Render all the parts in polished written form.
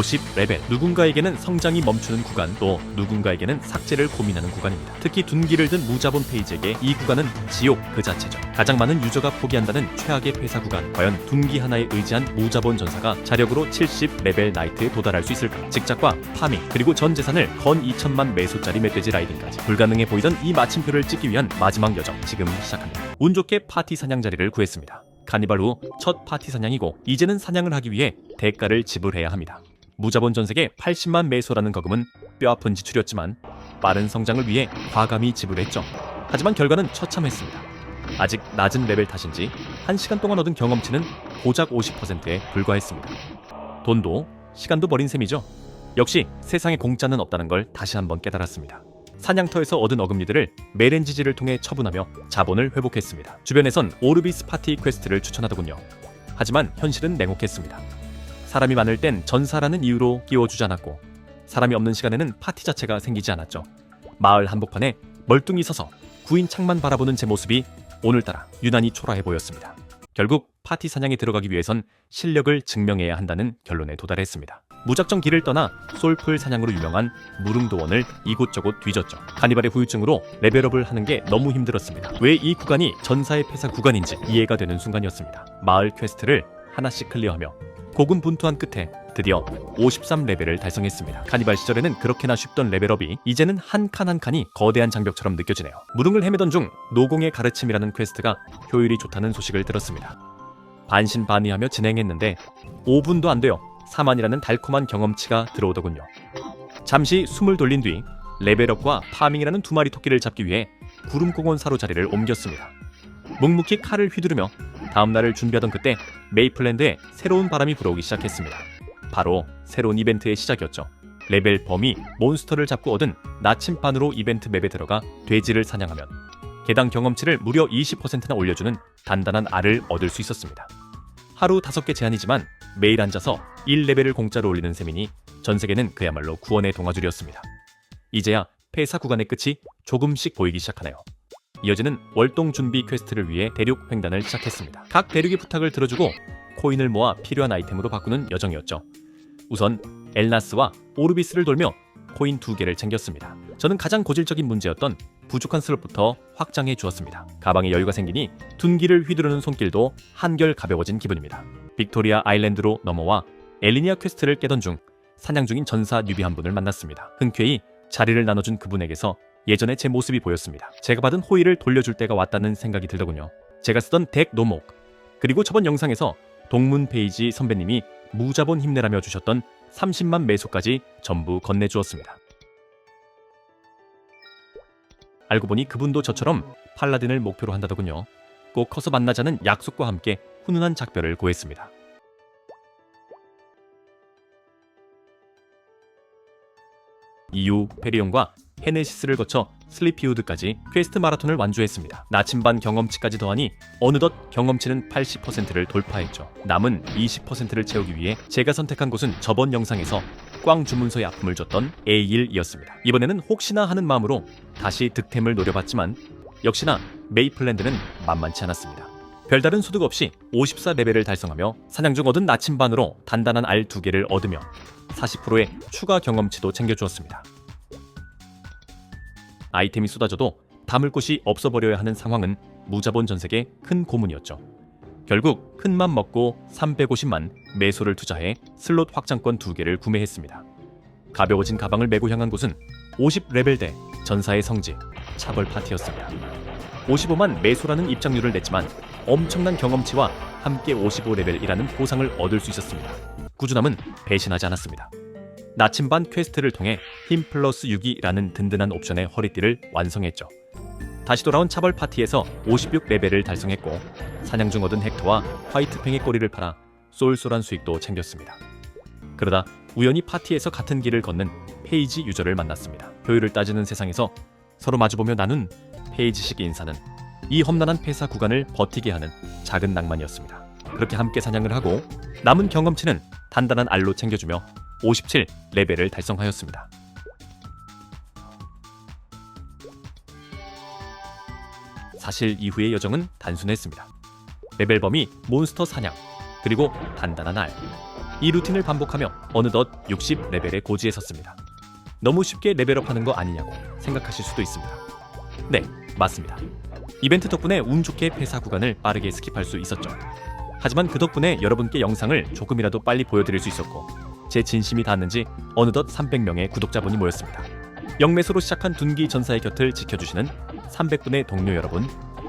50레벨. 누군가에게는 성장이 멈추는 구간, 또 누군가에게는 삭제를 고민하는 구간입니다. 특히 둔기를 든 무자본 페이지에게 이 구간은 지옥 그 자체죠. 가장 많은 유저가 포기한다는 최악의 폐사 구간. 과연 둔기 하나에 의지한 무자본 전사가 자력으로 70레벨 나이트에 도달할 수 있을까? 직작과 파밍, 그리고 전 재산을 건 2천만 메소짜리 멧돼지 라이딩까지. 불가능해 보이던 이 마침표를 찍기 위한 마지막 여정, 지금 시작합니다. 운 좋게 파티 사냥 자리를 구했습니다. 카니발 후 첫 파티 사냥이고, 이제는 사냥을 하기 위해 대가를 지불해야 합니다. 무자본 전색의 80만 메소라는 거금은 뼈아픈 지출이었지만 빠른 성장을 위해 과감히 지불했죠. 하지만 결과는 처참했습니다. 아직 낮은 레벨 탓인지 1시간 동안 얻은 경험치는 고작 50%에 불과했습니다. 돈도 시간도 버린 셈이죠. 역시 세상에 공짜는 없다는 걸 다시 한번 깨달았습니다. 사냥터에서 얻은 어금니들을 메렌지지를 통해 처분하며 자본을 회복했습니다. 주변에선 오르비스 파티 퀘스트를 추천하더군요. 하지만 현실은 냉혹했습니다. 사람이 많을 땐 전사라는 이유로 끼워주지 않았고, 사람이 없는 시간에는 파티 자체가 생기지 않았죠. 마을 한복판에 멀뚱히 서서 구인 창만 바라보는 제 모습이 오늘따라 유난히 초라해 보였습니다. 결국 파티 사냥에 들어가기 위해선 실력을 증명해야 한다는 결론에 도달했습니다. 무작정 길을 떠나 솔풀 사냥으로 유명한 무릉도원을 이곳저곳 뒤졌죠. 카니발의 후유증으로 레벨업을 하는 게 너무 힘들었습니다. 왜 이 구간이 전사의 폐사 구간인지 이해가 되는 순간이었습니다. 마을 퀘스트를 하나씩 클리어하며 고군분투한 끝에 드디어 53레벨을 달성했습니다. 카니발 시절에는 그렇게나 쉽던 레벨업이 이제는 한 칸 한 칸이 거대한 장벽처럼 느껴지네요. 무릉을 헤매던 중 노공의 가르침이라는 퀘스트가 효율이 좋다는 소식을 들었습니다. 반신반의하며 진행했는데 5분도 안 돼요. 4만이라는 달콤한 경험치가 들어오더군요. 잠시 숨을 돌린 뒤 레벨업과 파밍이라는 두 마리 토끼를 잡기 위해 구름공원 사로 자리를 옮겼습니다. 묵묵히 칼을 휘두르며 다음날을 준비하던 그때 메이플랜드에 새로운 바람이 불어오기 시작했습니다. 바로 새로운 이벤트의 시작이었죠. 레벨 범위 몬스터를 잡고 얻은 나침반으로 이벤트 맵에 들어가 돼지를 사냥하면 개당 경험치를 무려 20%나 올려주는 단단한 알을 얻을 수 있었습니다. 하루 5개 제한이지만 매일 앉아서 1레벨을 공짜로 올리는 셈이니 전세계는 그야말로 구원의 동화줄이었습니다. 이제야 폐사 구간의 끝이 조금씩 보이기 시작하네요. 이어지는 월동 준비 퀘스트를 위해 대륙 횡단을 시작했습니다. 각 대륙의 부탁을 들어주고 코인을 모아 필요한 아이템으로 바꾸는 여정이었죠. 우선 엘나스와 오르비스를 돌며 코인 2개를 챙겼습니다. 저는 가장 고질적인 문제였던 부족한 슬롯부터 확장해 주었습니다. 가방에 여유가 생기니 둔기를 휘두르는 손길도 한결 가벼워진 기분입니다. 빅토리아 아일랜드로 넘어와 엘리니아 퀘스트를 깨던 중 사냥 중인 전사 뉴비 한 분을 만났습니다. 흔쾌히 자리를 나눠준 그분에게서 예전의 제 모습이 보였습니다. 제가 받은 호의를 돌려줄 때가 왔다는 생각이 들더군요. 제가 쓰던 덱 노목, 그리고 저번 영상에서 동문 페이지 선배님이 무자본 힘내라며 주셨던 30만 메소까지 전부 건네주었습니다. 알고 보니 그분도 저처럼 팔라딘을 목표로 한다더군요. 꼭 커서 만나자는 약속과 함께 훈훈한 작별을 고했습니다. 이후 페리온과 헤네시스를 거쳐 슬리피우드까지 퀘스트 마라톤을 완주했습니다. 나침반 경험치까지 더하니 어느덧 경험치는 80%를 돌파했죠. 남은 20%를 채우기 위해 제가 선택한 곳은 저번 영상에서 꽝 주문서의 아픔을 줬던 A1이었습니다. 이번에는 혹시나 하는 마음으로 다시 득템을 노려봤지만 역시나 메이플랜드는 만만치 않았습니다. 별다른 소득 없이 54레벨을 달성하며 사냥 중 얻은 나침반으로 단단한 알 2개를 얻으며 40%의 추가 경험치도 챙겨주었습니다. 아이템이 쏟아져도 담을 곳이 없어버려야 하는 상황은 무자본 전색의 큰 고문이었죠. 결국 큰맘 먹고 350만 메소를 투자해 슬롯 확장권 2개를 구매했습니다. 가벼워진 가방을 메고 향한 곳은 50레벨대 전사의 성지 차벌 파티였습니다. 55만 메소라는 입장료를 냈지만 엄청난 경험치와 함께 55레벨이라는 보상을 얻을 수 있었습니다. 꾸준함은 배신하지 않았습니다. 나침반 퀘스트를 통해 힘 플러스 6이라는 든든한 옵션의 허리띠를 완성했죠. 다시 돌아온 차벌 파티에서 56레벨을 달성했고 사냥 중 얻은 헥터와 화이트팽의 꼬리를 팔아 쏠쏠한 수익도 챙겼습니다. 그러다 우연히 파티에서 같은 길을 걷는 페이지 유저를 만났습니다. 효율을 따지는 세상에서 서로 마주보며 나눈 페이지식 인사는 이 험난한 폐사 구간을 버티게 하는 작은 낭만이었습니다. 그렇게 함께 사냥을 하고 남은 경험치는 단단한 알로 챙겨주며 57레벨을 달성하였습니다. 사실 이후의 여정은 단순했습니다. 레벨 범위 몬스터 사냥, 그리고 단단한 알. 이 루틴을 반복하며 어느덧 60레벨에 고지에 섰습니다. 너무 쉽게 레벨업하는 거 아니냐고 생각하실 수도 있습니다. 네, 맞습니다. 이벤트 덕분에 운 좋게 회사 구간을 빠르게 스킵할 수 있었죠. 하지만 그 덕분에 여러분께 영상을 조금이라도 빨리 보여드릴 수 있었고 제 진심이 닿았는지 어느덧 300명의 구독자분이 모였습니다. 영매소로 시작한 둔기 전사의 곁을 지켜주시는 300분의 동료 여러분,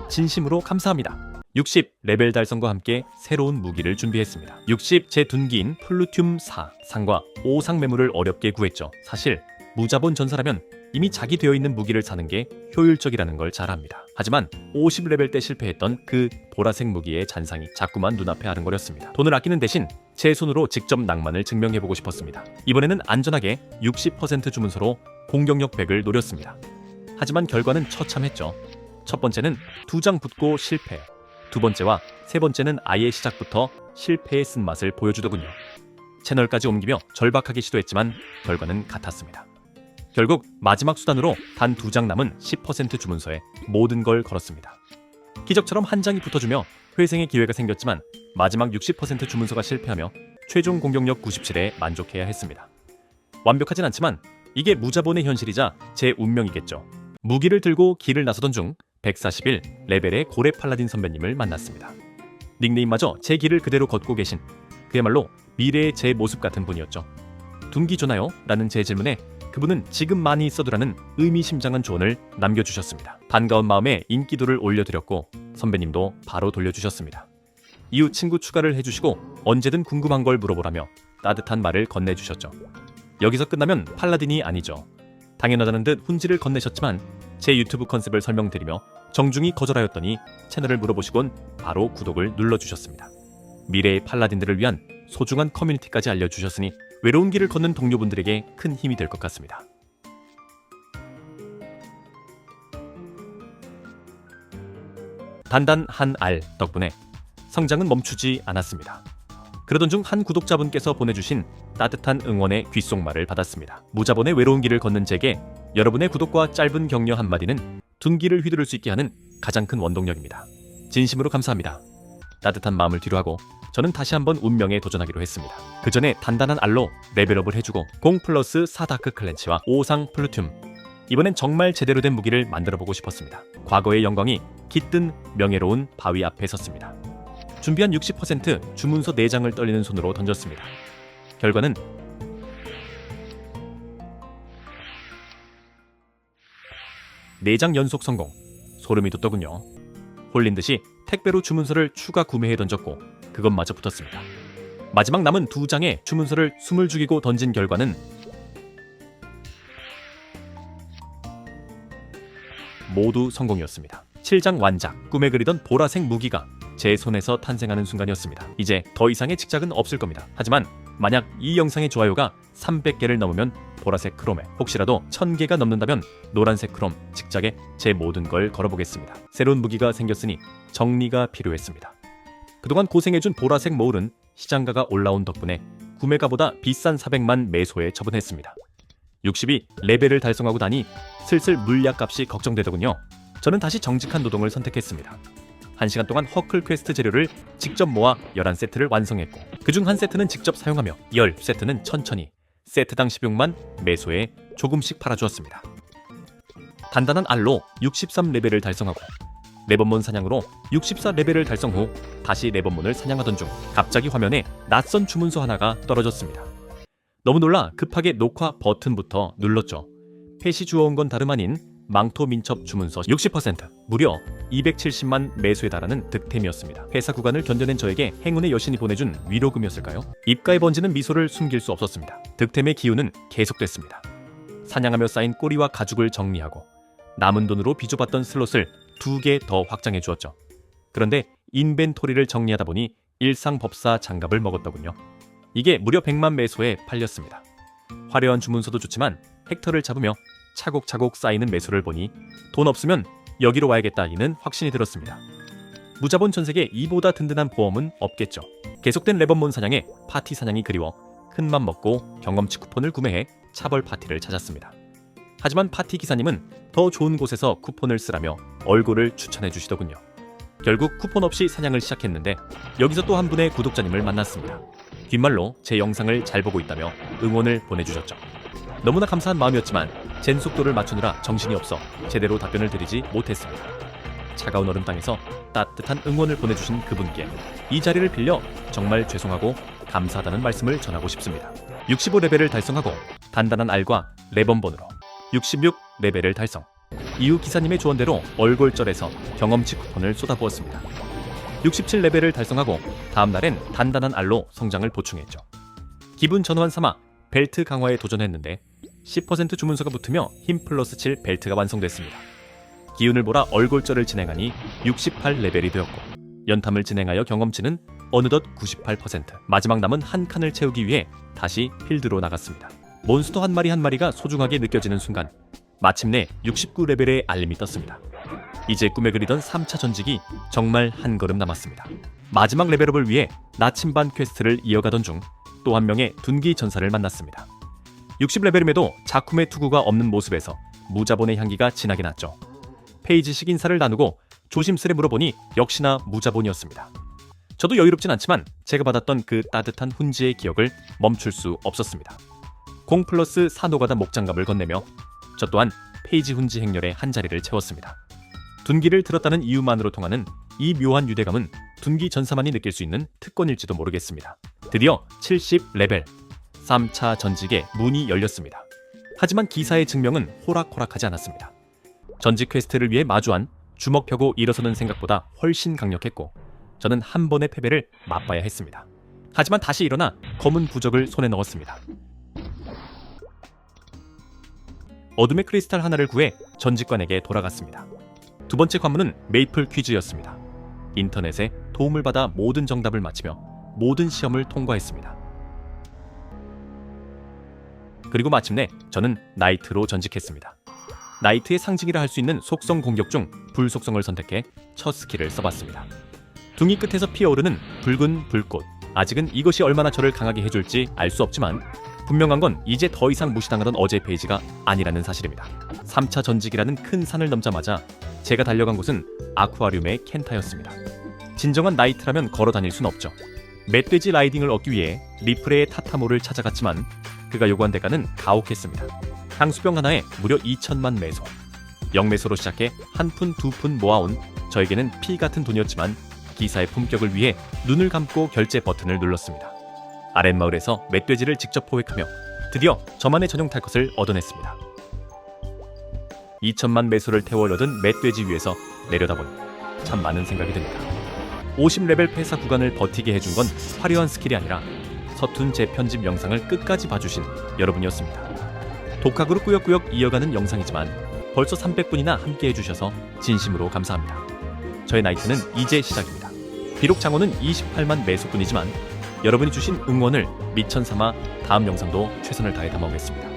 진심으로 감사합니다. 60레벨 달성과 함께 새로운 무기를 준비했습니다. 60 제 둔기인 플루튬 4 상과 5상 매물을 어렵게 구했죠. 사실 무자본 전사라면 이미 자기 되어 있는 무기를 사는 게 효율적이라는 걸 잘 압니다. 하지만 50레벨 때 실패했던 그 보라색 무기의 잔상이 자꾸만 눈앞에 아른거렸습니다. 돈을 아끼는 대신 제 손으로 직접 낭만을 증명해보고 싶었습니다. 이번에는 안전하게 60% 주문서로 공격력 100을 노렸습니다. 하지만 결과는 처참했죠. 첫 번째는 2장 붙고 실패, 두 번째와 세 번째는 아예 시작부터 실패의 쓴맛을 보여주더군요. 채널까지 옮기며 절박하게 시도했지만 결과는 같았습니다. 결국 마지막 수단으로 단 2장 남은 10% 주문서에 모든 걸 걸었습니다. 기적처럼 한 장이 붙어주며 회생의 기회가 생겼지만 마지막 60% 주문서가 실패하며 최종 공격력 97에 만족해야 했습니다. 완벽하진 않지만 이게 무자본의 현실이자 제 운명이겠죠. 무기를 들고 길을 나서던 중 141 레벨의 고래 팔라딘 선배님을 만났습니다. 닉네임마저 제 길을 그대로 걷고 계신 그야말로 미래의 제 모습 같은 분이었죠. 둔기 좋나요? 라는 제 질문에 그분은 지금 많이 써두라는 의미심장한 조언을 남겨주셨습니다. 반가운 마음에 인기도를 올려드렸고 선배님도 바로 돌려주셨습니다. 이후 친구 추가를 해주시고 언제든 궁금한 걸 물어보라며 따뜻한 말을 건네주셨죠. 여기서 끝나면 팔라딘이 아니죠. 당연하다는 듯 훈지를 건네셨지만 제 유튜브 컨셉을 설명드리며 정중히 거절하였더니 채널을 물어보시곤 바로 구독을 눌러주셨습니다. 미래의 팔라딘들을 위한 소중한 커뮤니티까지 알려주셨으니 외로운 길을 걷는 동료분들에게 큰 힘이 될 것 같습니다. 단단한 알 덕분에 성장은 멈추지 않았습니다. 그러던 중 한 구독자분께서 보내주신 따뜻한 응원의 귓속말을 받았습니다. 무자본의 외로운 길을 걷는 제게 여러분의 구독과 짧은 격려 한마디는 둔기를 휘두를 수 있게 하는 가장 큰 원동력입니다. 진심으로 감사합니다. 따뜻한 마음을 뒤로하고 저는 다시 한번 운명에 도전하기로 했습니다. 그 전에 단단한 알로 레벨업을 해주고 0+4 다크 클렌치와 5상 플루튬, 이번엔 정말 제대로 된 무기를 만들어보고 싶었습니다. 과거의 영광이 깃든 명예로운 바위 앞에 섰습니다. 준비한 60% 주문서 4장을 떨리는 손으로 던졌습니다. 결과는 4장 연속 성공. 소름이 돋더군요. 홀린 듯이 택배로 주문서를 추가 구매해 던졌고 그것마저 붙었습니다. 마지막 남은 2장의 주문서를 숨을 죽이고 던진 결과는 모두 성공이었습니다. 7장 완작, 꿈에 그리던 보라색 무기가 제 손에서 탄생하는 순간이었습니다. 이제 더 이상의 직작은 없을 겁니다. 하지만 만약 이 영상의 좋아요가 300개를 넘으면 보라색 크롬에, 혹시라도 1000개가 넘는다면 노란색 크롬 직작에 제 모든 걸 걸어보겠습니다. 새로운 무기가 생겼으니 정리가 필요했습니다. 그동안 고생해준 보라색 모을은 시장가가 올라온 덕분에 구매가보다 비싼 400만 매소에 처분했습니다. 62 레벨을 달성하고 나니 슬슬 물약값이 걱정되더군요. 저는 다시 정직한 노동을 선택했습니다. 1시간 동안 허클 퀘스트 재료를 직접 모아 11세트를 완성했고 그중 한 세트는 직접 사용하며 10세트는 천천히 세트당 16만 매소에 조금씩 팔아주었습니다. 단단한 알로 63레벨을 달성하고 레번몬 사냥으로 64레벨을 달성 후 다시 레번몬을 사냥하던 중 갑자기 화면에 낯선 주문서 하나가 떨어졌습니다. 너무 놀라 급하게 녹화 버튼부터 눌렀죠. 펫이 주워온 건 다름 아닌 망토 민첩 주문서 60%, 무려 270만 매수에 달하는 득템이었습니다. 회사 구간을 견뎌낸 저에게 행운의 여신이 보내준 위로금이었을까요? 입가에 번지는 미소를 숨길 수 없었습니다. 득템의 기운은 계속됐습니다. 사냥하며 쌓인 꼬리와 가죽을 정리하고 남은 돈으로 빚어봤던 슬롯을 2개 더 확장해 주었죠. 그런데 인벤토리를 정리하다 보니 일상법사 장갑을 먹었더군요. 이게 무려 100만 매소에 팔렸습니다. 화려한 주문서도 좋지만 헥터를 잡으며 차곡차곡 쌓이는 매수를 보니 돈 없으면 여기로 와야겠다 이는 확신이 들었습니다. 무자본 전세계 이보다 든든한 보험은 없겠죠. 계속된 레번몬 사냥에 파티 사냥이 그리워 큰맘 먹고 경험치 쿠폰을 구매해 차벌 파티를 찾았습니다. 하지만 파티 기사님은 더 좋은 곳에서 쿠폰을 쓰라며 얼굴을 추천해 주시더군요. 결국 쿠폰 없이 사냥을 시작했는데 여기서 또 한 분의 구독자님을 만났습니다. 귓말로 제 영상을 잘 보고 있다며 응원을 보내주셨죠. 너무나 감사한 마음이었지만 젠 속도를 맞추느라 정신이 없어 제대로 답변을 드리지 못했습니다. 차가운 얼음땅에서 따뜻한 응원을 보내주신 그분께 이 자리를 빌려 정말 죄송하고 감사하다는 말씀을 전하고 싶습니다. 65레벨을 달성하고 단단한 알과 레번번으로 66레벨을 달성. 이후 기사님의 조언대로 얼골절에서 경험치 쿠폰을 쏟아부었습니다. 67레벨을 달성하고 다음날엔 단단한 알로 성장을 보충했죠. 기분 전환 삼아 벨트 강화에 도전했는데 10% 주문서가 붙으며 힘 플러스 7 벨트가 완성됐습니다. 기운을 몰아 얼골절을 진행하니 68레벨이 되었고 연탐을 진행하여 경험치는 어느덧 98%. 마지막 남은 한 칸을 채우기 위해 다시 필드로 나갔습니다. 몬스터 한 마리 한 마리가 소중하게 느껴지는 순간 마침내 69레벨의 알림이 떴습니다. 이제 꿈에 그리던 3차 전직이 정말 한 걸음 남았습니다. 마지막 레벨업을 위해 나침반 퀘스트를 이어가던 중 또 한 명의 둔기 전사를 만났습니다. 60레벨임에도 작품의 투구가 없는 모습에서 무자본의 향기가 진하게 났죠. 페이지식 인사를 나누고 조심스레 물어보니 역시나 무자본이었습니다. 저도 여유롭진 않지만 제가 받았던 그 따뜻한 훈지의 기억을 멈출 수 없었습니다. 0+ 사노가다 목장갑을 건네며 저 또한 페이지 훈지 행렬의 한 자리를 채웠습니다. 둔기를 들었다는 이유만으로 통하는 이 묘한 유대감은 둔기 전사만이 느낄 수 있는 특권일지도 모르겠습니다. 드디어 70레벨 3차 전직의 문이 열렸습니다. 하지만 기사의 증명은 호락호락하지 않았습니다. 전직 퀘스트를 위해 마주한 주먹 펴고 일어서는 생각보다 훨씬 강력했고 저는 한 번의 패배를 맛봐야 했습니다. 하지만 다시 일어나 검은 부적을 손에 넣었습니다. 어둠의 크리스탈 하나를 구해 전직관에게 돌아갔습니다. 두 번째 관문은 메이플 퀴즈였습니다. 인터넷에 도움을 받아 모든 정답을 맞히며 모든 시험을 통과했습니다. 그리고 마침내 저는 나이트로 전직했습니다. 나이트의 상징이라 할 수 있는 속성 공격 중 불속성을 선택해 첫 스킬을 써봤습니다. 둥이 끝에서 피어오르는 붉은 불꽃. 아직은 이것이 얼마나 저를 강하게 해줄지 알 수 없지만 분명한 건 이제 더 이상 무시당하던 어제 페이지가 아니라는 사실입니다. 3차 전직이라는 큰 산을 넘자마자 제가 달려간 곳은 아쿠아리움의 켄타였습니다. 진정한 나이트라면 걸어 다닐 순 없죠. 멧돼지 라이딩을 얻기 위해 리프레의 타타모를 찾아갔지만 그가 요구한 대가는 가혹했습니다. 향수병 하나에 무려 2천만 매소. 0매소로 시작해 한 푼, 두 푼 모아온 저에게는 피 같은 돈이었지만 기사의 품격을 위해 눈을 감고 결제 버튼을 눌렀습니다. 아랫마을에서 멧돼지를 직접 포획하며 드디어 저만의 전용 탈 것을 얻어냈습니다. 2천만 매소를 태워 얻은 멧돼지 위에서 내려다보니 참 많은 생각이 듭니다. 50레벨 폐사 구간을 버티게 해준 건 화려한 스킬이 아니라 서툰 제 편집 영상을 끝까지 봐주신 여러분이었습니다. 독학으로 꾸역꾸역 이어가는 영상이지만 벌써 300분이나 함께 해주셔서 진심으로 감사합니다. 저의 나이트는 이제 시작입니다. 비록 장원은 28만 매소뿐이지만 여러분이 주신 응원을 미천 삼아 다음 영상도 최선을 다해 담아오겠습니다.